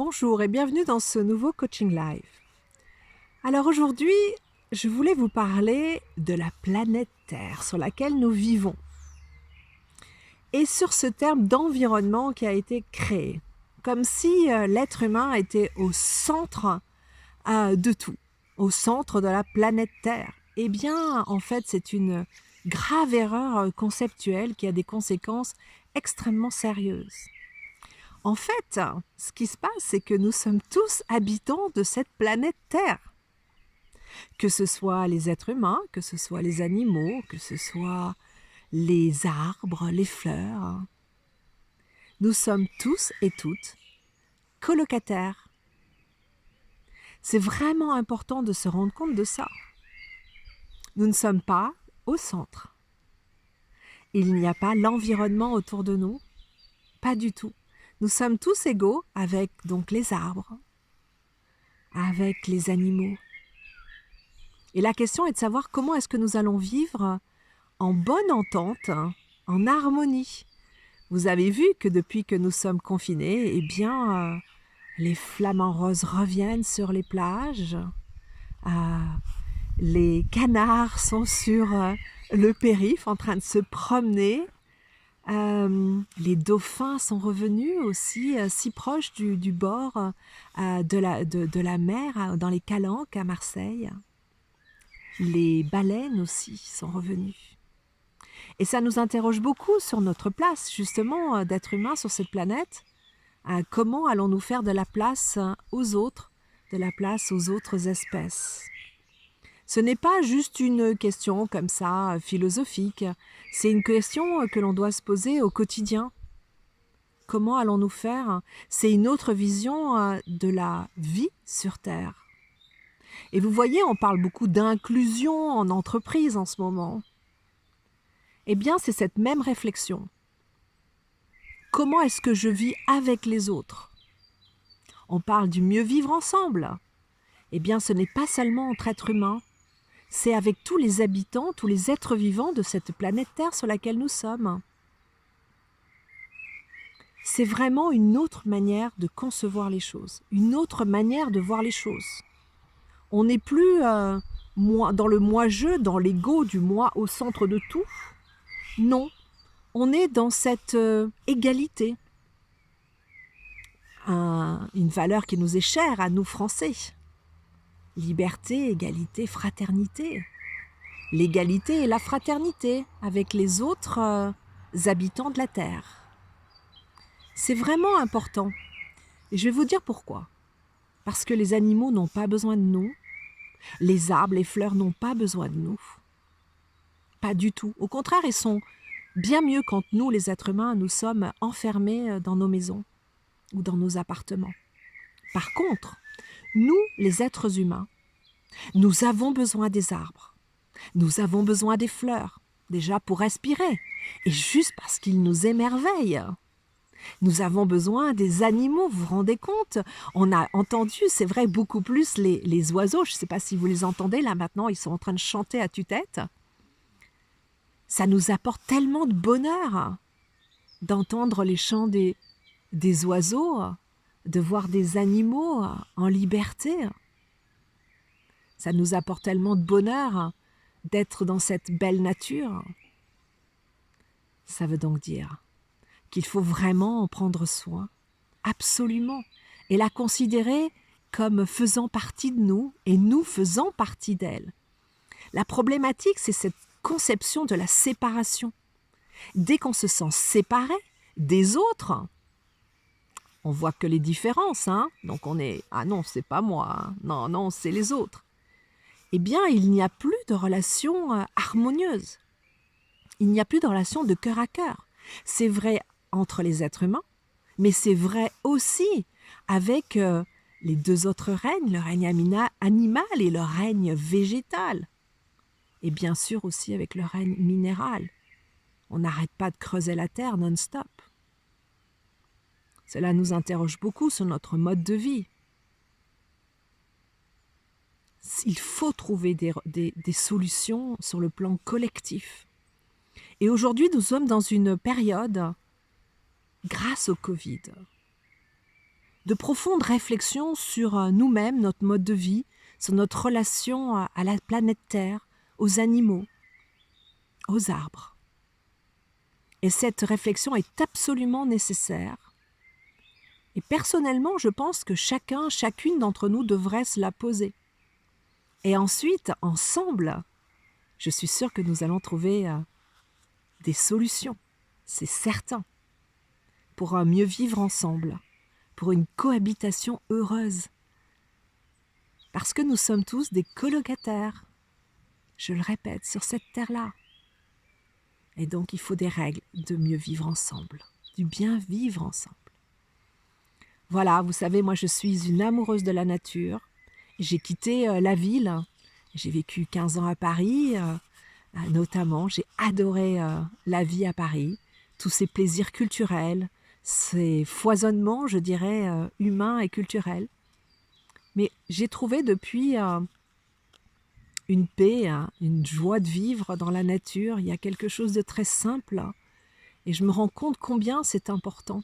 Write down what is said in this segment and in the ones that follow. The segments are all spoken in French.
Bonjour et bienvenue dans ce nouveau coaching live. Alors aujourd'hui, je voulais vous parler de la planète Terre sur laquelle nous vivons et sur ce terme d'environnement qui a été créé, comme si l'être humain était au centre de tout, au centre de la planète Terre. Eh bien, en fait, c'est une grave erreur conceptuelle qui a des conséquences extrêmement sérieuses. En fait, ce qui se passe, c'est que nous sommes tous habitants de cette planète Terre. Que ce soit les êtres humains, que ce soit les animaux, que ce soit les arbres, les fleurs. Nous sommes tous et toutes colocataires. C'est vraiment important de se rendre compte de ça. Nous ne sommes pas au centre. Il n'y a pas l'environnement autour de nous, pas du tout. Nous sommes tous égaux avec donc les arbres, avec les animaux. Et la question est de savoir comment est-ce que nous allons vivre en bonne entente, en harmonie. Vous avez vu que depuis que nous sommes confinés, eh bien, les flamants roses reviennent sur les plages, les canards sont sur le périph' en train de se promener, les dauphins sont revenus aussi si proches du bord de la mer, dans les Calanques à Marseille. Les baleines aussi sont revenues. Et ça nous interroge beaucoup sur notre place, justement, d'être humains sur cette planète. Comment allons-nous faire de la place aux autres, de la place aux autres espèces? Ce n'est pas juste une question comme ça, philosophique. C'est une question que l'on doit se poser au quotidien. Comment allons-nous faire? C'est une autre vision de la vie sur Terre. Et vous voyez, on parle beaucoup d'inclusion en entreprise en ce moment. Eh bien, c'est cette même réflexion. Comment est-ce que je vis avec les autres? On parle du mieux vivre ensemble. Eh bien, ce n'est pas seulement entre êtres humains, c'est avec tous les habitants, tous les êtres vivants de cette planète Terre sur laquelle nous sommes. C'est vraiment une autre manière de concevoir les choses, une autre manière de voir les choses. On n'est plus dans le moi-je, dans l'ego du moi au centre de tout. Non, on est dans cette égalité. Une valeur qui nous est chère à nous Français. Liberté, égalité, fraternité. L'égalité et la fraternité avec les autres habitants de la Terre. C'est vraiment important. Et je vais vous dire pourquoi. Parce que les animaux n'ont pas besoin de nous. Les arbres, les fleurs n'ont pas besoin de nous. Pas du tout. Au contraire, ils sont bien mieux quand nous, les êtres humains, nous sommes enfermés dans nos maisons ou dans nos appartements. Par contre, nous, les êtres humains, nous avons besoin des arbres. Nous avons besoin des fleurs, déjà pour respirer, et juste parce qu'ils nous émerveillent. Nous avons besoin des animaux, vous vous rendez compte? On a entendu, c'est vrai, beaucoup plus les oiseaux. Je ne sais pas si vous les entendez, là maintenant, ils sont en train de chanter à tue-tête. Ça nous apporte tellement de bonheur d'entendre les chants des oiseaux, de voir des animaux en liberté. Ça nous apporte tellement de bonheur d'être dans cette belle nature. Ça veut donc dire qu'il faut vraiment en prendre soin, absolument, et la considérer comme faisant partie de nous et nous faisant partie d'elle. La problématique, c'est cette conception de la séparation. Dès qu'on se sent séparé des autres, on voit que les différences, donc on est « ah non, c'est pas moi, non, c'est les autres ». Eh bien, il n'y a plus de relation harmonieuse. Il n'y a plus de relation de cœur à cœur. C'est vrai entre les êtres humains, mais c'est vrai aussi avec les deux autres règnes, le règne animal et le règne végétal. Et bien sûr aussi avec le règne minéral. On n'arrête pas de creuser la terre non-stop. Cela nous interroge beaucoup sur notre mode de vie. Il faut trouver des solutions sur le plan collectif. Et aujourd'hui, nous sommes dans une période, grâce au Covid, de profondes réflexions sur nous-mêmes, notre mode de vie, sur notre relation à la planète Terre, aux animaux, aux arbres. Et cette réflexion est absolument nécessaire. Et personnellement, je pense que chacune d'entre nous devrait se la poser. Et ensuite, ensemble, je suis sûre que nous allons trouver des solutions, c'est certain, pour un mieux vivre ensemble, pour une cohabitation heureuse. Parce que nous sommes tous des colocataires, je le répète, sur cette terre-là. Et donc, il faut des règles de mieux vivre ensemble, du bien vivre ensemble. Voilà, vous savez, moi je suis une amoureuse de la nature. J'ai quitté la ville, j'ai vécu 15 ans à Paris, notamment. J'ai adoré la vie à Paris, tous ces plaisirs culturels, ces foisonnements, je dirais, humains et culturels. Mais j'ai trouvé depuis une paix, une joie de vivre dans la nature. Il y a quelque chose de très simple et je me rends compte combien c'est important.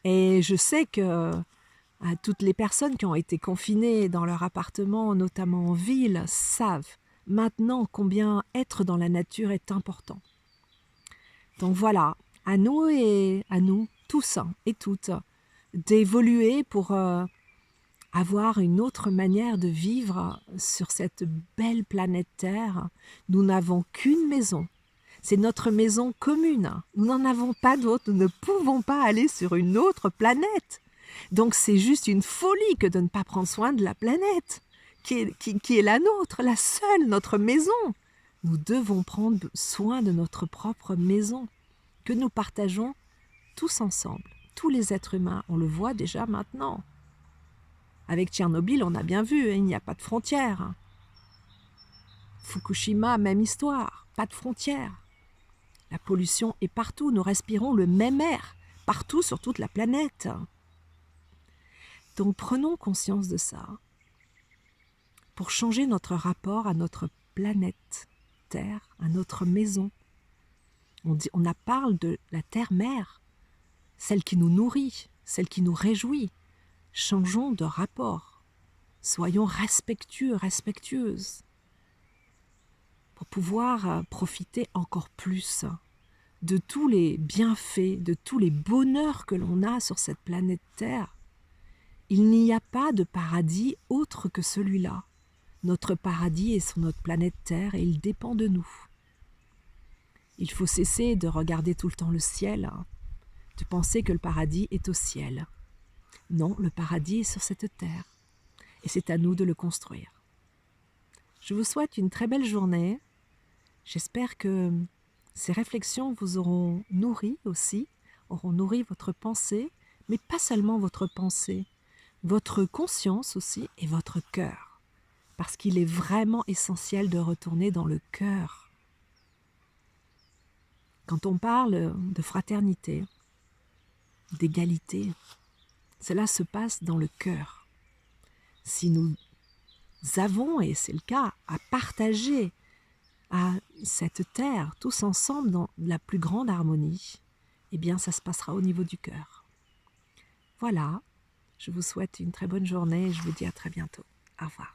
Et je sais que toutes les personnes qui ont été confinées dans leur appartement, notamment en ville, savent maintenant combien être dans la nature est important. Donc voilà, à nous tous et toutes, d'évoluer pour avoir une autre manière de vivre sur cette belle planète Terre. Nous n'avons qu'une maison. C'est notre maison commune. Nous n'en avons pas d'autre. Nous ne pouvons pas aller sur une autre planète. Donc c'est juste une folie que de ne pas prendre soin de la planète, qui est la nôtre, la seule, notre maison. Nous devons prendre soin de notre propre maison, que nous partageons tous ensemble. Tous les êtres humains, on le voit déjà maintenant. Avec Tchernobyl, on a bien vu, il n'y a pas de frontières. Fukushima, même histoire, pas de frontières. La pollution est partout, nous respirons le même air, partout sur toute la planète. Donc prenons conscience de ça pour changer notre rapport à notre planète Terre, à notre maison. On parle de la Terre-Mère, celle qui nous nourrit, celle qui nous réjouit. Changeons de rapport. Soyons respectueux, respectueuses, pour pouvoir profiter encore plus de tous les bienfaits, de tous les bonheurs que l'on a sur cette planète Terre. Il n'y a pas de paradis autre que celui-là. Notre paradis est sur notre planète Terre et il dépend de nous. Il faut cesser de regarder tout le temps le ciel, de penser que le paradis est au ciel. Non, le paradis est sur cette terre et c'est à nous de le construire. Je vous souhaite une très belle journée. J'espère que ces réflexions vous auront nourri aussi, auront nourri votre pensée, mais pas seulement votre pensée, votre conscience aussi et votre cœur. Parce qu'il est vraiment essentiel de retourner dans le cœur. Quand on parle de fraternité, d'égalité, cela se passe dans le cœur. Si nous avons, et c'est le cas, à partager à cette terre, tous ensemble dans la plus grande harmonie, eh bien ça se passera au niveau du cœur. Voilà, je vous souhaite une très bonne journée et je vous dis à très bientôt. Au revoir.